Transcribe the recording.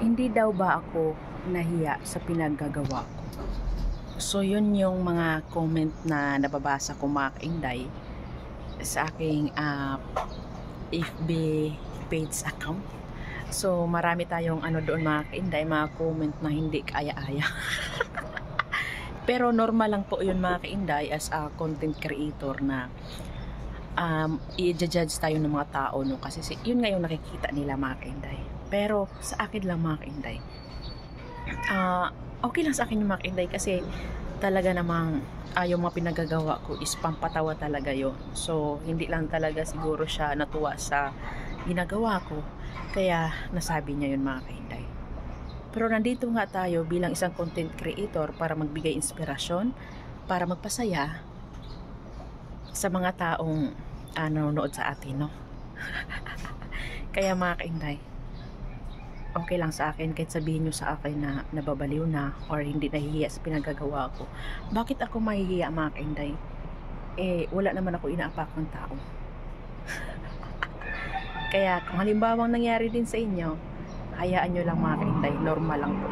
Hindi daw ba ako nahiya sa pinaggagawa ko? So yun yung mga comment na nababasa ko mga kainday sa aking FB page account. So marami tayong ano doon mga kainday, mga comment na hindi kaya-aya. Pero normal lang po yun mga kainday as a content creator na i-judge tayo ng mga tao, no? Kasi yun nga yung nakikita nila mga kainday. Pero sa akin lang mga kainday, okay lang sa akin yung mga kainday kasi talaga namang yung mga pinagagawa ko is pampatawa talaga yon. So hindi lang talaga siguro siya natuwa sa ginagawa ko, kaya nasabi niya yun mga kainday. Pero nandito nga tayo bilang isang content creator para magbigay inspirasyon, para magpasaya sa mga taong nanonood sa atin, no? Kaya mga kainday, okay lang sa akin kahit sabihin nyo sa akin na nababaliw na or hindi nahihiya sa pinagagawa ko. Bakit ako mahihiya mga kainday? Wala naman ako inaapak ng tao. Kaya kung halimbawang nangyari din sa inyo, hayaan nyo lang mga kainday, normal lang po